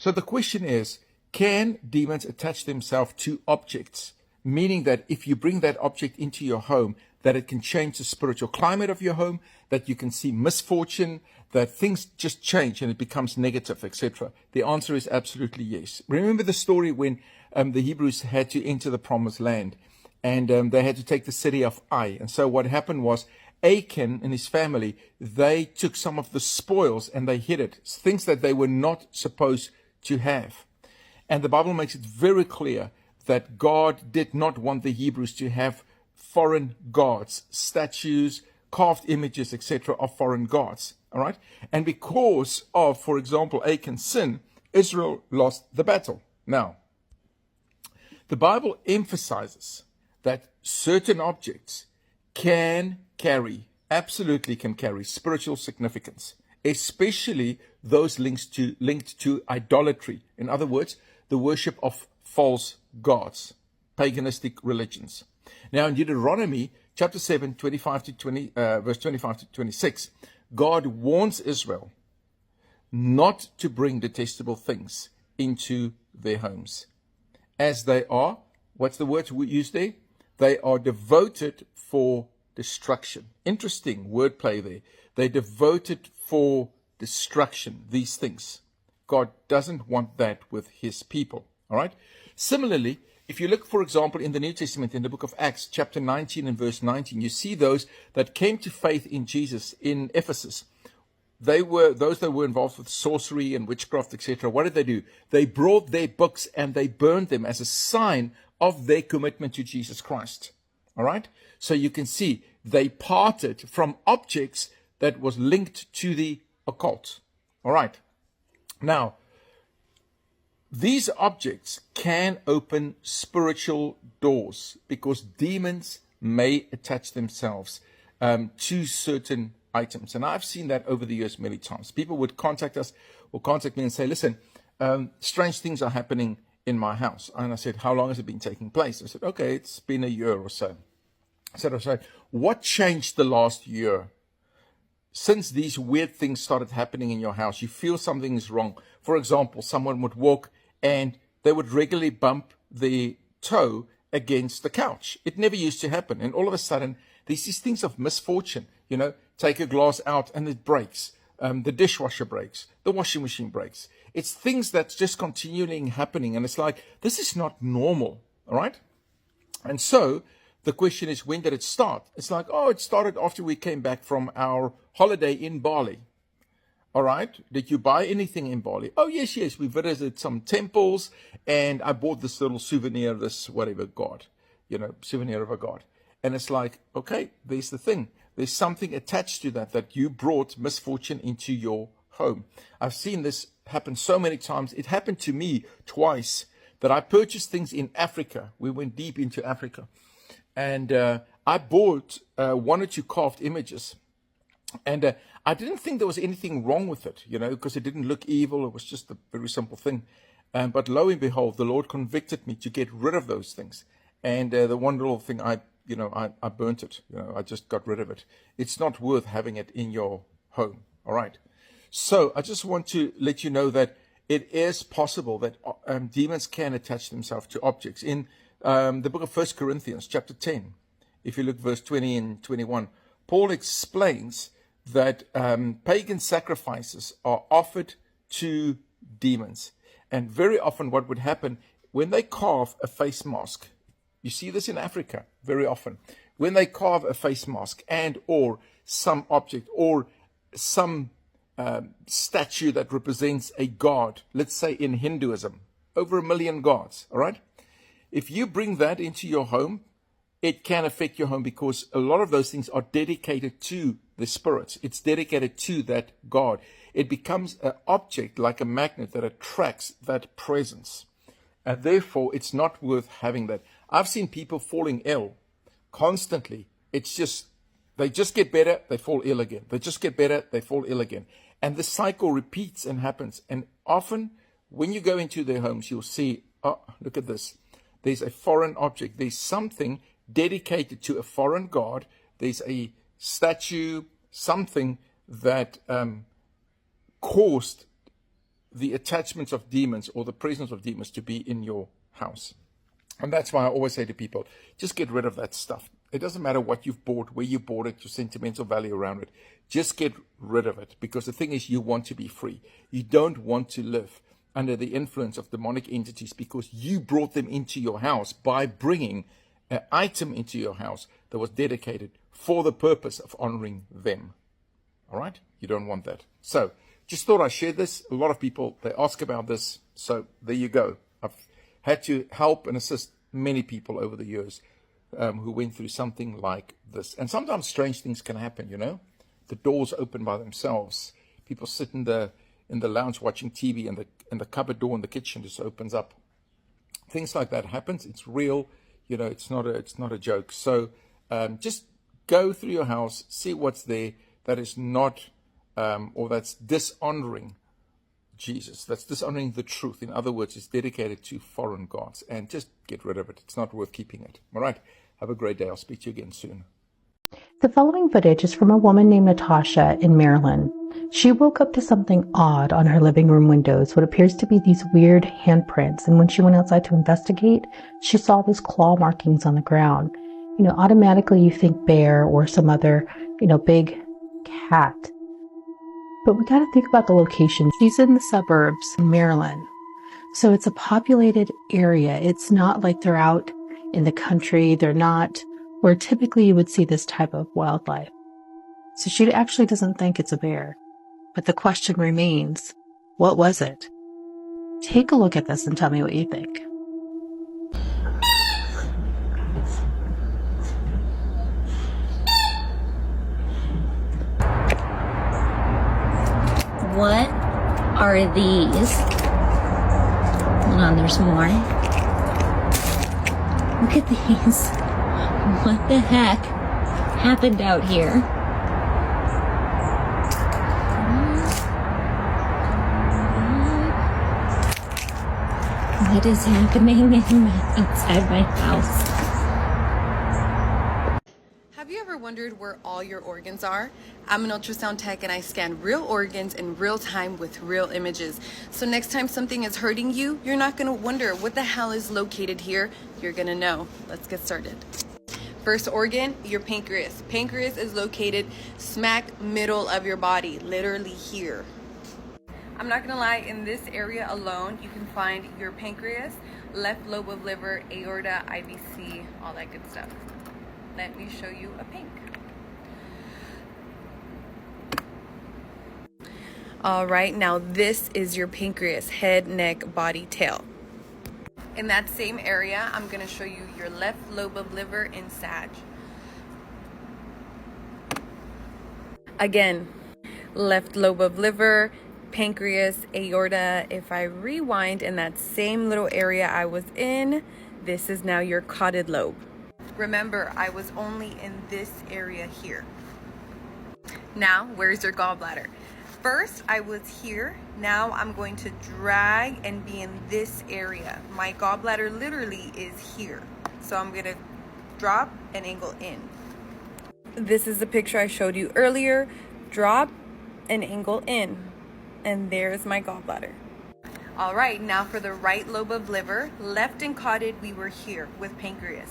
So the question is, can demons attach themselves to objects? Meaning that if you bring that object into your home, that it can change the spiritual climate of your home, that you can see misfortune, that things just change and it becomes negative, etc. The answer is absolutely yes. Remember the story when the Hebrews had to enter the promised land, and they had to take the city of Ai. And so what happened was Achan and his family, they took some of the spoils and they hid it, things that they were not supposed to have. And the Bible makes it very clear that God did not want the Hebrews to have foreign gods, statues, carved images, etc. of foreign gods. All right? And because of, for example, Achan's sin, Israel lost the battle. Now, the Bible emphasizes that certain objects absolutely can carry spiritual significance, especially those linked to idolatry. In other words, the worship of false gods, paganistic religions. Now, in Deuteronomy chapter 7, 25 to 20, verse 25 to 26, God warns Israel not to bring detestable things into their homes, as they are, what's the word we use there? They are devoted for destruction. Interesting wordplay there. They're devoted for destruction, these things. God doesn't want that with his people. All right? Similarly, if you look, for example, in the New Testament, in the book of Acts, chapter 19 and verse 19, you see those that came to faith in Jesus in Ephesus. They were those that were involved with sorcery and witchcraft, etc. What did they do? They brought their books and they burned them as a sign of their commitment to Jesus Christ. All right? So you can see they parted from objects that was linked to the occult. All right? Now, these objects can open spiritual doors because demons may attach themselves to certain items. And I've seen that over the years many times. People would contact us or contact me and say, listen, strange things are happening in my house. And I said, how long has it been taking place? I said, okay, it's been a year or so. I said, what changed the last year? Since these weird things started happening in your house, you feel something is wrong. For example, someone would walk and they would regularly bump their toe against the couch. It never used to happen. And all of a sudden, there's these things of misfortune. You know, take a glass out and it breaks. The dishwasher breaks. The washing machine breaks. It's things that's just continually happening. And it's like, this is not normal. All right? And so the question is, when did it start? It's like, oh, it started after we came back from our holiday in Bali. All right. Did you buy anything in Bali? Oh, yes. We visited some temples and I bought this little souvenir of this whatever god, souvenir of a god. And it's like, okay, there's the thing. There's something attached to that you brought misfortune into your home. I've seen this happen so many times. It happened to me twice that I purchased things in Africa. We went deep into Africa. And I bought one or two carved images. And I didn't think there was anything wrong with it, because it didn't look evil. It was just a very simple thing. But lo and behold, the Lord convicted me to get rid of those things. And the one little thing, I burnt it. I just got rid of it. It's not worth having it in your home. All right. So I just want to let you know that it is possible that demons can attach themselves to objects. In the book of 1 Corinthians, chapter 10, if you look verse 20 and 21, Paul explains that pagan sacrifices are offered to demons. And very often what would happen when they carve a face mask, you see this in Africa very often, when they carve a face mask and or some object or some statue that represents a god, let's say in Hinduism, over 1 million gods, all right? If you bring that into your home, it can affect your home because a lot of those things are dedicated to the spirits. It's dedicated to that God. It becomes an object like a magnet that attracts that presence. And therefore, it's not worth having that. I've seen people falling ill constantly. It's just, they just get better, they fall ill again. They just get better, they fall ill again. And the cycle repeats and happens. And often, when you go into their homes, you'll see, oh, look at this. There's a foreign object. There's something dedicated to a foreign god. There's a statue, something that caused the attachments of demons or the presence of demons to be in your house. And that's why I always say to people, just get rid of that stuff. It doesn't matter what you've bought, where you bought it, your sentimental value around it. Just get rid of it, because the thing is, you want to be free. You don't want to live under the influence of demonic entities because you brought them into your house by bringing an item into your house that was dedicated for the purpose of honoring them. All right? You don't want that. So just thought I'd share this. A lot of people, they ask about this. So there you go. I've had to help and assist many people over the years who went through something like this. And sometimes strange things can happen, you know. The doors open by themselves. People sit in the lounge watching TV, and the cupboard door in the kitchen just opens up. Things like that happens. It's real, you know. It's not a joke. So just go through your house, see what's there that is not or that's dishonoring Jesus. That's dishonoring the truth. In other words, it's dedicated to foreign gods, and just get rid of it. It's not worth keeping it. All right. Have a great day. I'll speak to you again soon. The following footage is from a woman named Natasha in Maryland. She woke up to something odd on her living room windows, what appears to be these weird handprints, and when she went outside to investigate, she saw these claw markings on the ground. You know, automatically you think bear or some other, big cat. But we got to think about the location. She's in the suburbs in Maryland, so it's a populated area. It's not like they're out in the country. They're not where typically you would see this type of wildlife. So she actually doesn't think it's a bear. But the question remains, what was it? Take a look at this and tell me what you think. What are these? Hold on, there's more. Look at these. What the heck happened out here? What is happening inside my house? Have you ever wondered where all your organs are? I'm an ultrasound tech and I scan real organs in real time with real images. So next time something is hurting you, you're not going to wonder what the hell is located here. You're going to know. Let's get started. First organ, your pancreas. Pancreas is located smack middle of your body, literally here. I'm not gonna lie, in this area alone, you can find your pancreas, left lobe of liver, aorta, IVC, all that good stuff. Let me show you a pink. All right, now this is your pancreas, head, neck, body, tail. In that same area, I'm gonna show you your left lobe of liver in Sag. Again, left lobe of liver, pancreas, aorta. If I rewind in that same little area I was in, this is now your caudate lobe. Remember, I was only in this area here. Now, where's your gallbladder? First, I was here. Now I'm going to drag and be in this area. My gallbladder literally is here. So I'm gonna drop and angle in. This is the picture I showed you earlier. Drop and angle in. And there's my gallbladder. All right, now for the right lobe of liver, left and caudate, we were here with pancreas.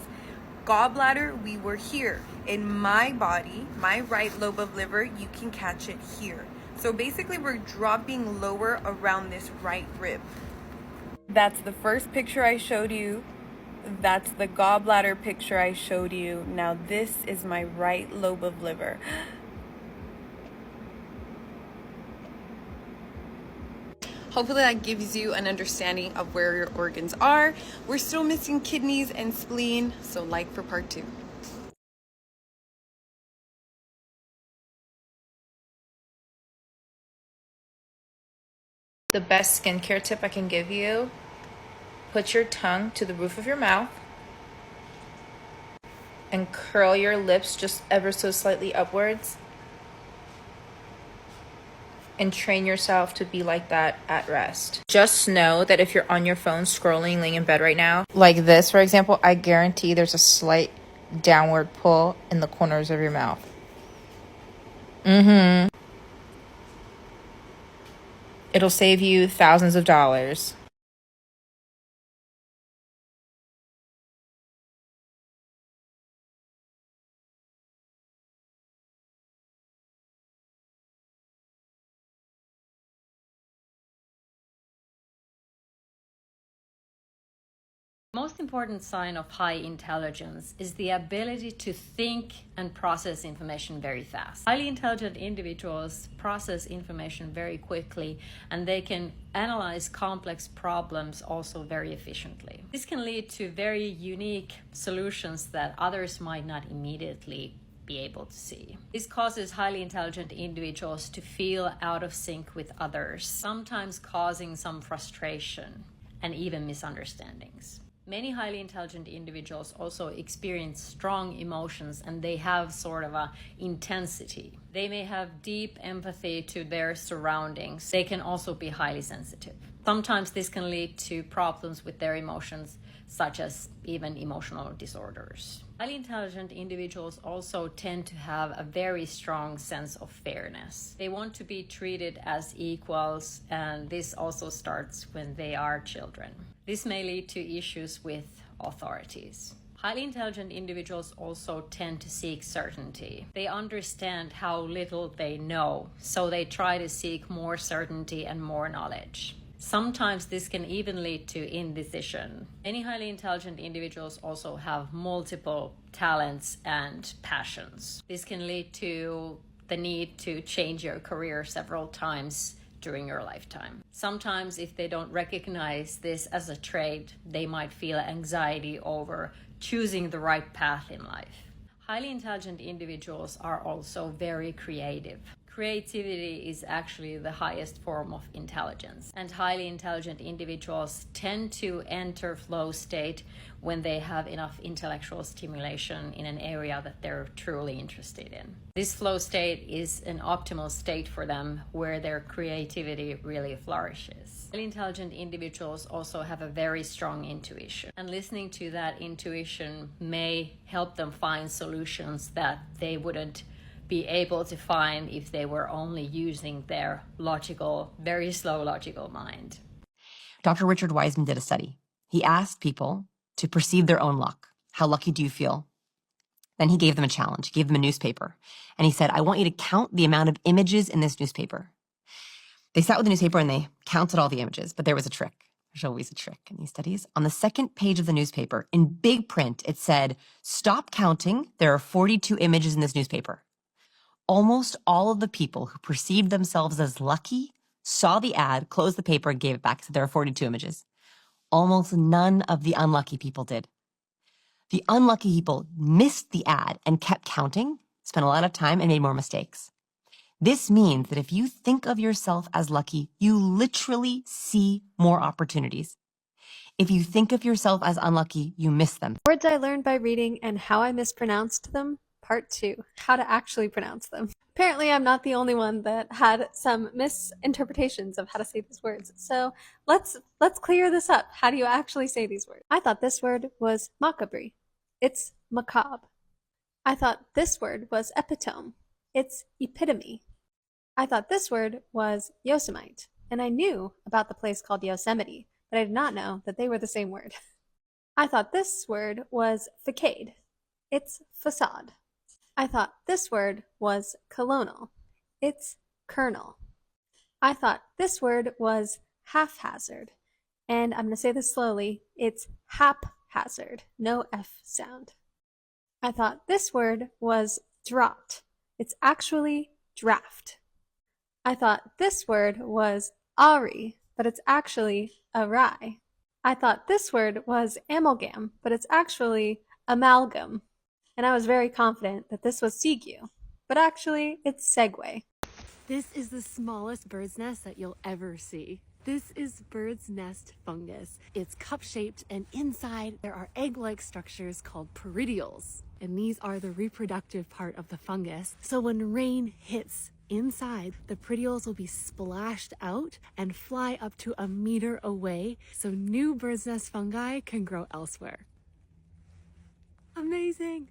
Gallbladder, we were here. In my body, my right lobe of liver, you can catch it here. So basically we're dropping lower around this right rib. That's the first picture I showed you. That's the gallbladder picture I showed you. Now this is my right lobe of liver. Hopefully that gives you an understanding of where your organs are. We're still missing kidneys and spleen, so like for part 2. The best skincare tip I can give you, put your tongue to the roof of your mouth and curl your lips just ever so slightly upwards and train yourself to be like that at rest. Just know that if you're on your phone scrolling, laying in bed right now, like this, for example, I guarantee there's a slight downward pull in the corners of your mouth. It'll save you thousands of dollars. Most important sign of high intelligence is the ability to think and process information very fast. Highly intelligent individuals process information very quickly, and they can analyze complex problems also very efficiently. This can lead to very unique solutions that others might not immediately be able to see. This causes highly intelligent individuals to feel out of sync with others, sometimes causing some frustration and even misunderstandings. Many highly intelligent individuals also experience strong emotions, and they have sort of a intensity. They may have deep empathy to their surroundings. They can also be highly sensitive. Sometimes this can lead to problems with their emotions, such as even emotional disorders. Highly intelligent individuals also tend to have a very strong sense of fairness. They want to be treated as equals, and this also starts when they are children. This may lead to issues with authorities. Highly intelligent individuals also tend to seek certainty. They understand how little they know, so they try to seek more certainty and more knowledge. Sometimes this can even lead to indecision. Many highly intelligent individuals also have multiple talents and passions. This can lead to the need to change your career several times during your lifetime. Sometimes if they don't recognize this as a trait, they might feel anxiety over choosing the right path in life. Highly intelligent individuals are also very creative. Creativity is actually the highest form of intelligence, and highly intelligent individuals tend to enter flow state when they have enough intellectual stimulation in an area that they're truly interested in. This flow state is an optimal state for them where their creativity really flourishes. Highly intelligent individuals also have a very strong intuition, and listening to that intuition may help them find solutions that they wouldn't be able to find if they were only using their logical, very slow logical mind. Dr. Richard Wiseman did a study. He asked people to perceive their own luck. How lucky do you feel? Then he gave them a challenge. He gave them a newspaper. And he said, I want you to count the amount of images in this newspaper. They sat with the newspaper and they counted all the images, but there was a trick. There's always a trick in these studies. On the second page of the newspaper, in big print, it said, stop counting. There are 42 images in this newspaper. Almost all of the people who perceived themselves as lucky saw the ad, closed the paper, and gave it back. So there are 42 images. Almost none of the unlucky people did. The unlucky people missed the ad and kept counting, spent a lot of time, and made more mistakes. This means that if you think of yourself as lucky, you literally see more opportunities. If you think of yourself as unlucky, you miss them. Words I learned by reading and how I mispronounced them. Part 2, how to actually pronounce them. Apparently, I'm not the only one that had some misinterpretations of how to say these words. So let's clear this up. How do you actually say these words? I thought this word was macabre. It's macabre. I thought this word was epitome. It's epitome. I thought this word was Yosemite. And I knew about the place called Yosemite, but I did not know that they were the same word. I thought this word was facade. It's facade. I thought this word was colonel. It's colonel. I thought this word was haphazard. And I'm going to say this slowly. It's haphazard. No F sound. I thought this word was draught. It's actually draft. I thought this word was Ari, but it's actually awry. I thought this word was amalgam, but it's actually amalgam. And I was very confident that this was Seague, but actually it's Segway. This is the smallest bird's nest that you'll ever see. This is bird's nest fungus. It's cup-shaped, and inside there are egg-like structures called peridioles. And these are the reproductive part of the fungus. So when rain hits inside, the peridioles will be splashed out and fly up to 1 meter away, so new bird's nest fungi can grow elsewhere. Amazing!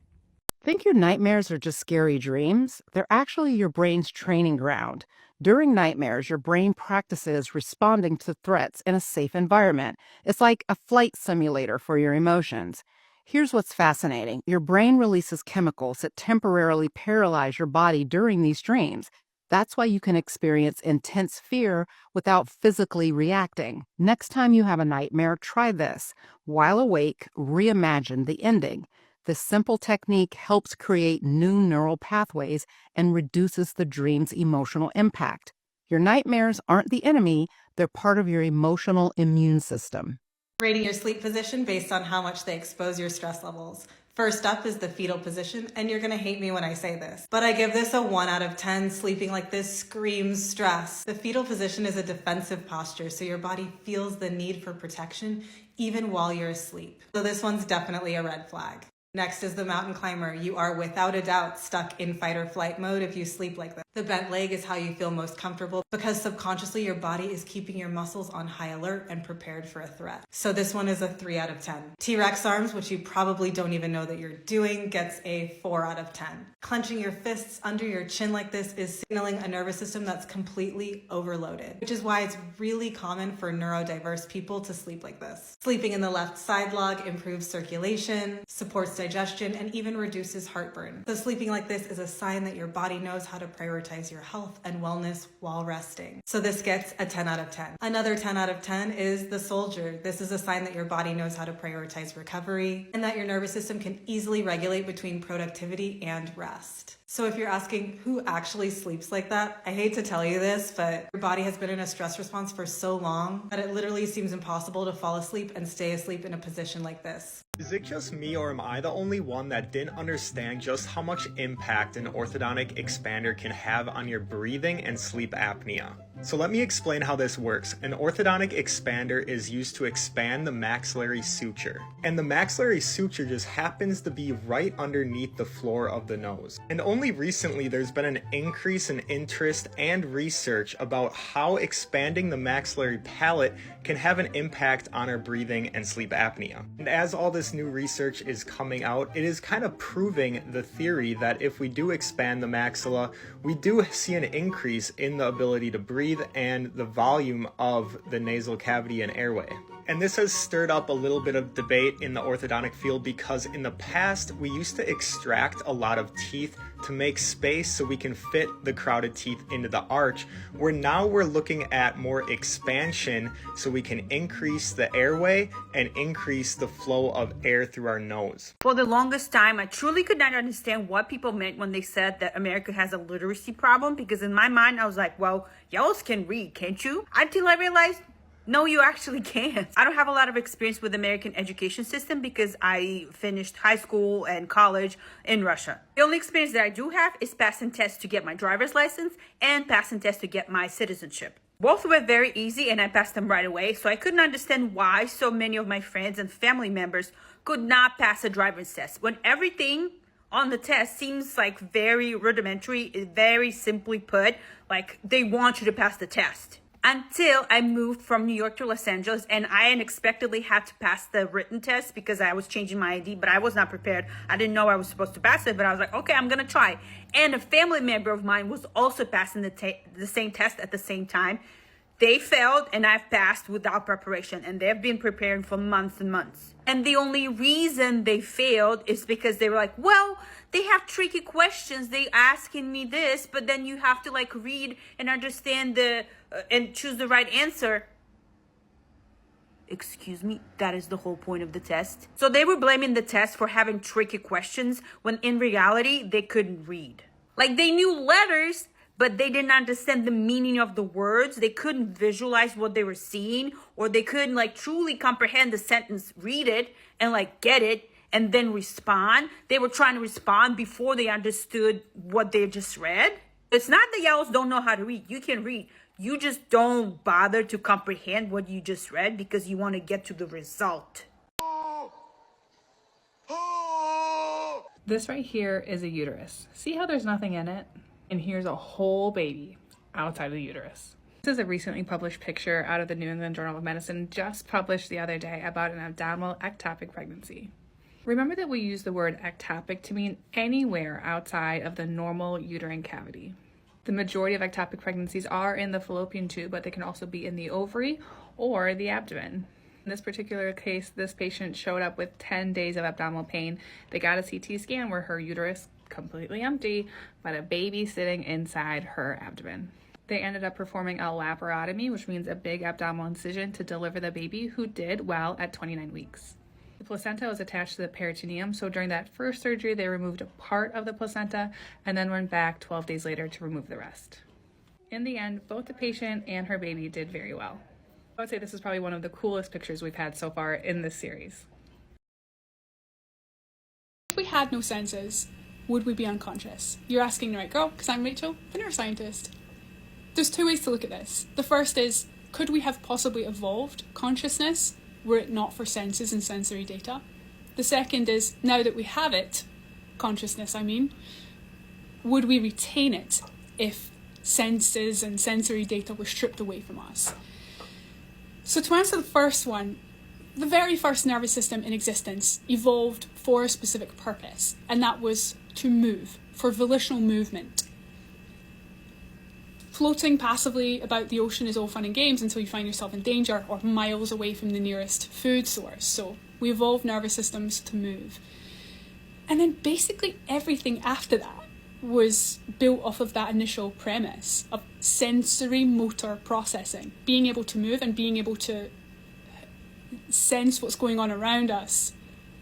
Think your nightmares are just scary dreams? They're actually your brain's training ground. During nightmares, your brain practices responding to threats in a safe environment. It's like a flight simulator for your emotions. Here's what's fascinating. Your brain releases chemicals that temporarily paralyze your body during these dreams. That's why you can experience intense fear without physically reacting. Next time you have a nightmare, try this. While awake, reimagine the ending. This simple technique helps create new neural pathways and reduces the dream's emotional impact. Your nightmares aren't the enemy, they're part of your emotional immune system. Rating your sleep position based on how much they expose your stress levels. First up is the fetal position, and you're gonna hate me when I say this, but I give this a 1 out of 10. Sleeping like this screams stress. The fetal position is a defensive posture, so your body feels the need for protection even while you're asleep. So this one's definitely a red flag. Next is the mountain climber. You are without a doubt stuck in fight or flight mode if you sleep like this. The bent leg is how you feel most comfortable because subconsciously your body is keeping your muscles on high alert and prepared for a threat. So this one is a 3 out of 10. T-Rex arms, which you probably don't even know that you're doing, gets a 4 out of 10. Clenching your fists under your chin like this is signaling a nervous system that's completely overloaded, which is why it's really common for neurodiverse people to sleep like this. Sleeping in the left side log improves circulation, supports digestion, and even reduces heartburn. So sleeping like this is a sign that your body knows how to prioritize your health and wellness while resting. So this gets a 10 out of 10. Another 10 out of 10 is the soldier. This is a sign that your body knows how to prioritize recovery and that your nervous system can easily regulate between productivity and rest. So if you're asking who actually sleeps like that, I hate to tell you this, but your body has been in a stress response for so long that it literally seems impossible to fall asleep and stay asleep in a position like this. Is it just me, or am I the only one that didn't understand just how much impact an orthodontic expander can have on your breathing and sleep apnea? So let me explain how this works. An orthodontic expander is used to expand the maxillary suture. And the maxillary suture just happens to be right underneath the floor of the nose. And only recently there's been an increase in interest and research about how expanding the maxillary palate can have an impact on our breathing and sleep apnea. And as all this new research is coming out, it is kind of proving the theory that if we do expand the maxilla, we do see an increase in the ability to breathe and the volume of the nasal cavity and airway. And this has stirred up a little bit of debate in the orthodontic field because in the past we used to extract a lot of teeth to make space so we can fit the crowded teeth into the arch, where now we're looking at more expansion so we can increase the airway and increase the flow of air through our nose. For the longest time, I truly could not understand what people meant when they said that America has a literacy problem, because in my mind I was like, well, y'all can read, can't you? Until I realized, no, you actually can't. I don't have a lot of experience with the American education system because I finished high school and college in Russia. The only experience that I do have is passing tests to get my driver's license and passing tests to get my citizenship. Both were very easy and I passed them right away, so I couldn't understand why so many of my friends and family members could not pass a driver's test when everything on the test seems like very rudimentary, very simply put, like they want you to pass the test. Until I moved from New York to Los Angeles and I unexpectedly had to pass the written test because I was changing my ID, but I was not prepared. I didn't know I was supposed to pass it, but I was like, okay, I'm gonna try. And a family member of mine was also passing the same test at the same time. They failed and I've passed without preparation, and they've been preparing for months and months. And the only reason they failed is because they were like, well, they have tricky questions. They asking me this, but then you have to like read and understand and choose the right answer. Excuse me, that is the whole point of the test. So they were blaming the test for having tricky questions when in reality, they couldn't read. Like they knew letters, but they didn't understand the meaning of the words. They couldn't visualize what they were seeing, or they couldn't like truly comprehend the sentence, read it and like get it and then respond. They were trying to respond before they understood what they just read. It's not that y'all don't know how to read. You can read. You just don't bother to comprehend what you just read because you want to get to the result. This right here is a uterus. See how there's nothing in it? And here's a whole baby outside of the uterus. This is a recently published picture out of the New England Journal of Medicine, just published the other day, about an abdominal ectopic pregnancy. Remember that we use the word ectopic to mean anywhere outside of the normal uterine cavity. The majority of ectopic pregnancies are in the fallopian tube, but they can also be in the ovary or the abdomen. In this particular case, this patient showed up with 10 days of abdominal pain. They got a CT scan where her uterus completely empty, but a baby sitting inside her abdomen. They ended up performing a laparotomy, which means a big abdominal incision to deliver the baby, who did well at 29 weeks. The placenta was attached to the peritoneum, so during that first surgery, they removed a part of the placenta and then went back 12 days later to remove the rest. In the end, both the patient and her baby did very well. I would say this is probably one of the coolest pictures we've had so far in this series. If we had no senses, would we be unconscious? You're asking the right girl, because I'm Rachel, the neuroscientist. There's two ways to look at this. The first is, could we have possibly evolved consciousness were it not for senses and sensory data? The second is, now that we have it, consciousness I mean, would we retain it if senses and sensory data were stripped away from us? So to answer the first one, the very first nervous system in existence evolved for a specific purpose, and that was to move, for volitional movement. Floating passively about the ocean is all fun and games until you find yourself in danger or miles away from the nearest food source. So we evolved nervous systems to move. And then basically everything after that was built off of that initial premise of sensory motor processing, being able to move and being able to sense what's going on around us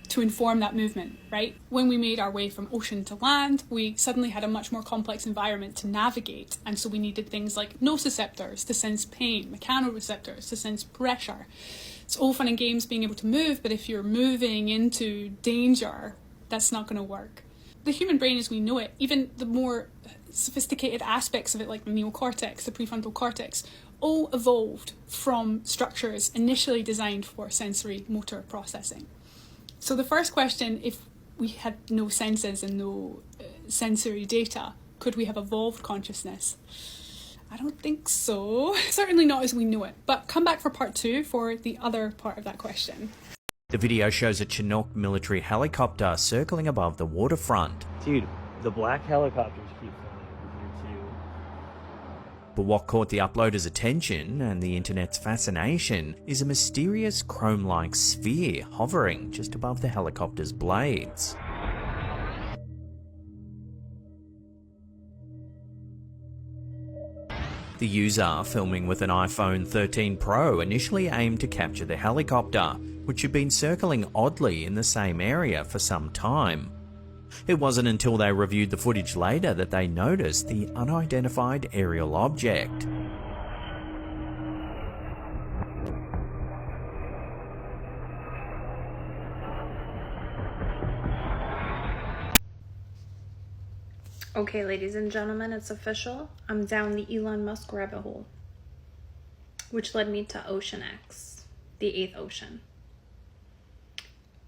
to inform that movement, right? When we made our way from ocean to land, we suddenly had a much more complex environment to navigate. And so we needed things like nociceptors to sense pain, mechanoreceptors to sense pressure. It's all fun and games being able to move, but if you're moving into danger, that's not going to work. The human brain as we know it, even the more sophisticated aspects of it, like the neocortex, the prefrontal cortex, all evolved from structures initially designed for sensory motor processing. So the first question, if we had no senses and no sensory data, could we have evolved consciousness? I don't think so. Certainly not as we know it. But come back for part 2 for the other part of that question. The video shows a Chinook military helicopter circling above the waterfront. Dude, the black helicopters keep flying over here too. But what caught the uploader's attention and the internet's fascination is a mysterious chrome-like sphere hovering just above the helicopter's blades. The user, filming with an iPhone 13 Pro, initially aimed to capture the helicopter, which had been circling oddly in the same area for some time. It wasn't until they reviewed the footage later that they noticed the unidentified aerial object. Okay, ladies and gentlemen, it's official. I'm down the Elon Musk rabbit hole, which led me to Ocean X, the 8th ocean.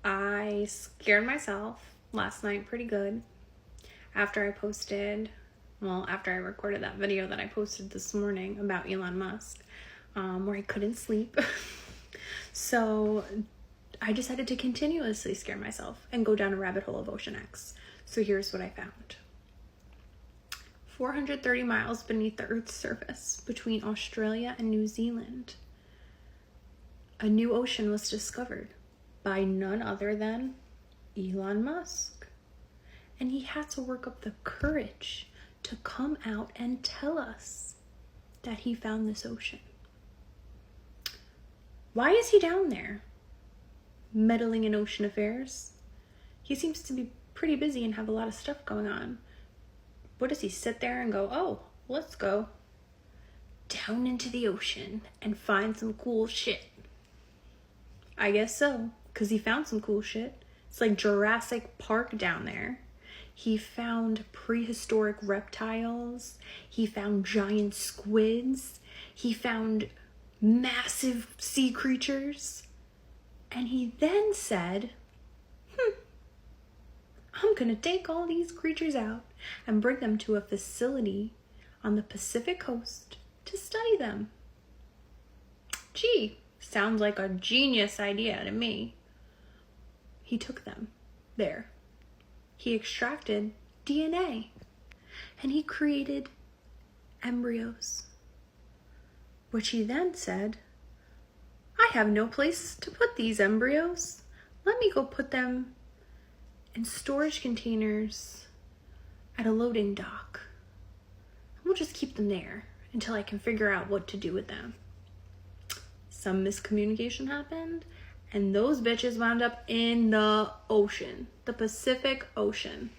I scared myself last night pretty good after I recorded that video that I posted this morning about Elon Musk, where I couldn't sleep. So I decided to continuously scare myself and go down a rabbit hole of Ocean X. So here's what I found. 430 miles beneath the Earth's surface, between Australia and New Zealand, a new ocean was discovered by none other than Elon Musk. And he had to work up the courage to come out and tell us that he found this ocean. Why is he down there, meddling in ocean affairs? He seems to be pretty busy and have a lot of stuff going on. What does he sit there and go, oh, let's go down into the ocean and find some cool shit? I guess so, because he found some cool shit. It's like Jurassic Park down there. He found prehistoric reptiles. He found giant squids. He found massive sea creatures. And he then said, I'm gonna take all these creatures out and bring them to a facility on the Pacific coast to study them. Gee, sounds like a genius idea to me. He took them there. He extracted DNA and he created embryos, which he then said, I have no place to put these embryos. Let me go put them in storage containers at a loading dock. We'll just keep them there until I can figure out what to do with them. Some miscommunication happened, and those bitches wound up in the ocean, the Pacific Ocean.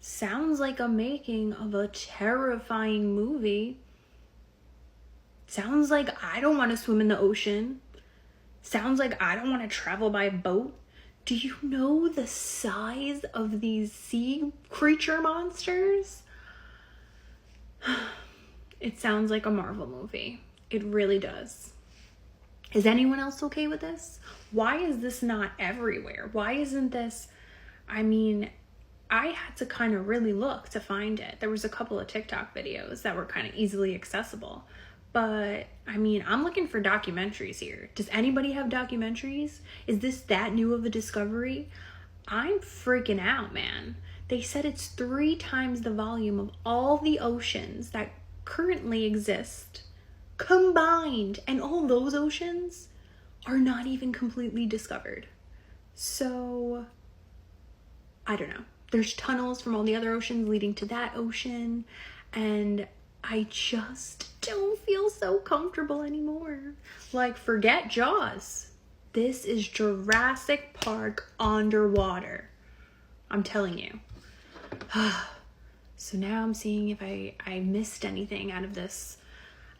Sounds like a making of a terrifying movie. Sounds like I don't want to swim in the ocean. Sounds like I don't want to travel by boat. Do you know the size of these sea creature monsters? It sounds like a Marvel movie. It really does. Is anyone else okay with this? Why is this not everywhere? Why isn't this... I mean, I had to kind of really look to find it. There was a couple of TikTok videos that were kind of easily accessible. But, I mean, I'm looking for documentaries here. Does anybody have documentaries? Is this that new of a discovery? I'm freaking out, man. They said it's 3 times the volume of all the oceans that currently exist combined. And all those oceans are not even completely discovered. So, I don't know. There's tunnels from all the other oceans leading to that ocean. And I just don't feel so comfortable anymore. Like, forget Jaws. This is Jurassic Park underwater. I'm telling you. So now I'm seeing if I missed anything out of this.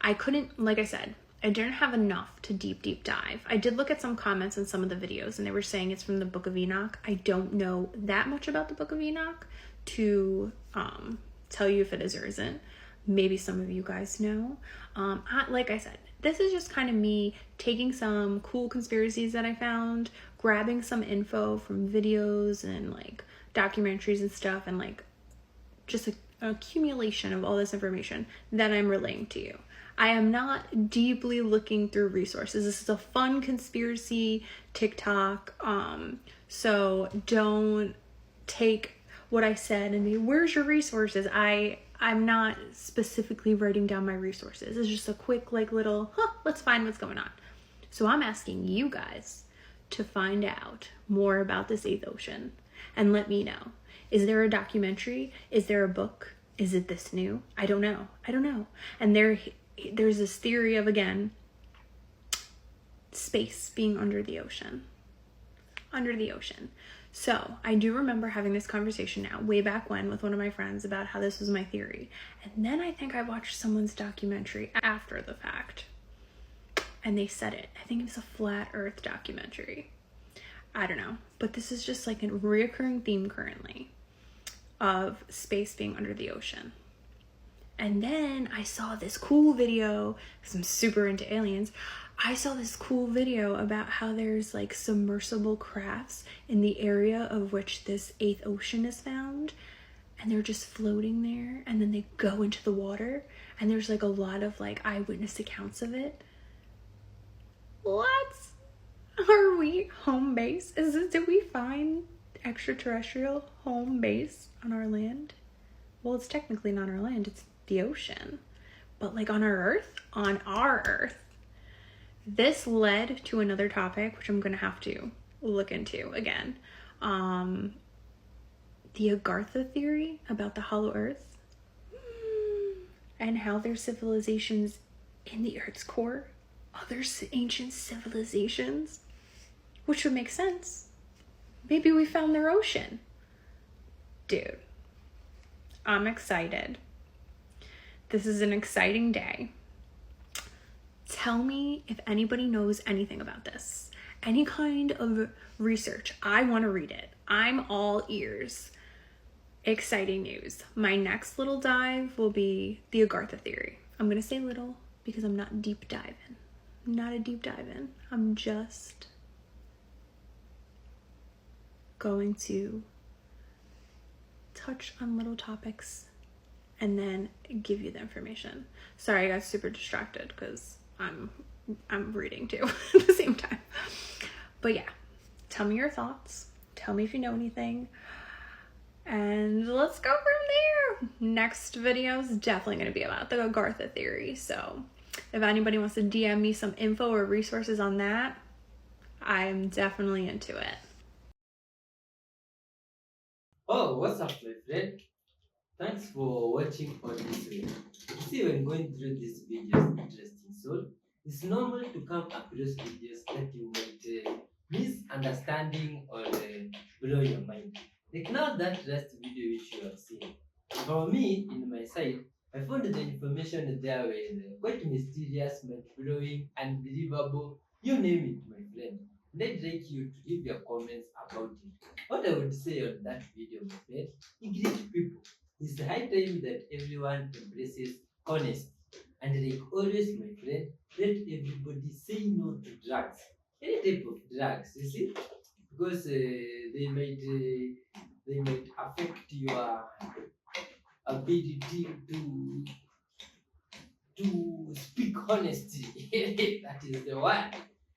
I couldn't, like I said, I didn't have enough to deep dive. I did look at some comments in some of the videos and they were saying it's from the Book of Enoch. I don't know that much about the Book of Enoch to tell you if it is or isn't. Maybe some of you guys know. Like I said, this is just kind of me taking some cool conspiracies that I found, grabbing some info from videos and like documentaries and stuff, and like just an accumulation of all this information that I'm relaying to you. I am not deeply looking through resources. This is a fun conspiracy TikTok. So don't take what I said and be, where's your resources? I'm not specifically writing down my resources. It's just a quick like little, let's find what's going on. So I'm asking you guys to find out more about this 8th ocean and let me know. Is there a documentary? Is there a book? Is it this new? I don't know. And there's this theory of, again, space being under the ocean. Under the ocean. So I do remember having this conversation now, way back when, with one of my friends about how this was my theory. And then I think I watched someone's documentary after the fact. And they said it. I think it was a flat earth documentary. I don't know. But this is just like a reoccurring theme currently of space being under the ocean. And then I saw this cool video, because I'm super into aliens. I saw this cool video about how there's like submersible crafts in the area of which this 8th ocean is found. And they're just floating there. And then they go into the water. And there's like a lot of like eyewitness accounts of it. What? Are we home base? Did we find extraterrestrial home base on our land? Well, it's technically not our land. It's the ocean. But like on our Earth. This led to another topic, which I'm going to have to look into again. The Agartha theory about the hollow earth. And how there's civilizations in the Earth's core. Other ancient civilizations. Which would make sense. Maybe we found their ocean. Dude, I'm excited. This is an exciting day. Tell me if anybody knows anything about this. Any kind of research. I want to read it. I'm all ears. Exciting news. My next little dive will be the Agartha theory. I'm going to say little because I'm not deep diving. Not a deep dive in. I'm just going to touch on little topics and then give you the information. Sorry, I got super distracted because I'm reading too at the same time. But yeah, tell me your thoughts. Tell me if you know anything. And let's go from there. Next video is definitely going to be about the Agartha theory. So if anybody wants to DM me some info or resources on that, I'm definitely into it. Oh, what's up, my friend? Thanks for watching all this video. See, when going through these videos, interesting. So, it's normal to come across videos that you might misunderstanding or blow your mind. Like now that last video which you have seen. For me, in my side, I found the information there were quite mysterious, mind-blowing, unbelievable, you name it, my friend. And I'd like you to leave your comments about it. What I would say on that video, my friend, English people, it's high time that everyone embraces honesty. And like always, my friend, let everybody say no to drugs. Any type of drugs, you see? Because they might affect your ability to speak honesty. That is the one.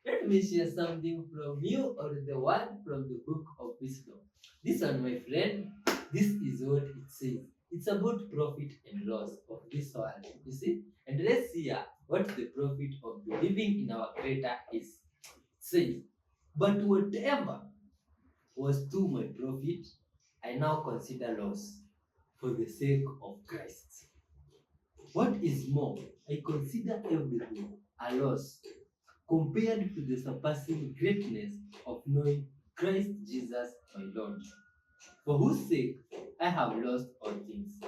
Let me share something from you or the one from the book of wisdom. This one, my friend, this is what it says. It's about profit and loss of this world. You see? And let's see what the profit of believing in our Creator is. It says, but whatever was to my profit, I now consider loss for the sake of Christ. What is more, I consider everything a loss compared to the surpassing greatness of knowing Christ Jesus my Lord, for whose sake I have lost all things.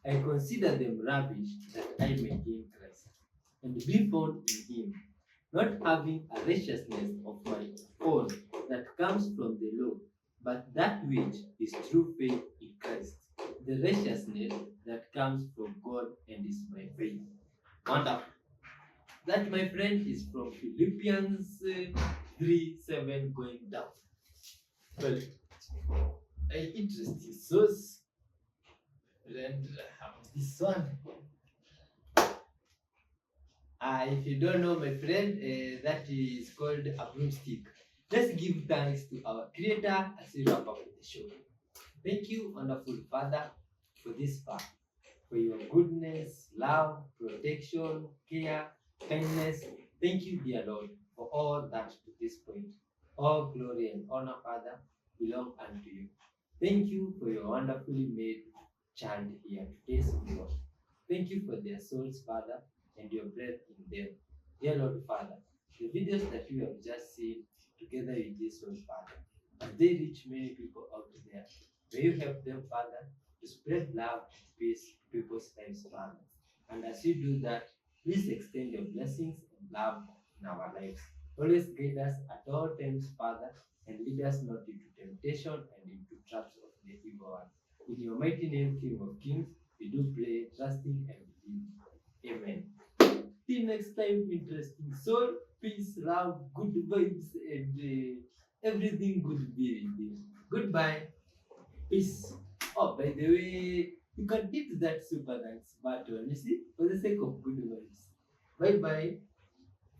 I consider them rubbish that I may gain Christ, and be found in him, not having a righteousness of my own that comes from the law, but that which is through faith in Christ, the righteousness that comes from God and is my faith. Wonderful. That, my friend, is from Philippians 3:7 going down. Well, an interesting source. And this one. If you don't know, my friend, that is called a broomstick. Let's give thanks to our Creator as we wrap up the show. Thank you, wonderful Father, for this part, for your goodness, love, protection, care, kindness. Thank you, dear Lord, for all that to this point. All glory and honor, Father, belong unto you. Thank you for your wonderfully made child here, today's Lord. Thank you for their souls, Father, and your breath in them. Dear Lord, Father, the videos that you have just seen together with this Lord, Father, as they reach many people out there, may you help them, Father, to spread love and peace to people's lives, Father. And as you do that, please extend your blessings and love in our lives. Always guide us at all times, Father, and lead us not into temptation and into traps of the evil one. In your mighty name, King of Kings, we do pray, trusting and believing. Amen. Till next time, interesting soul, peace, love, good vibes, and everything good be with you. Goodbye. Peace. Oh, by the way, you can hit that super thanks button, you see, for the sake of good vibes. Bye bye.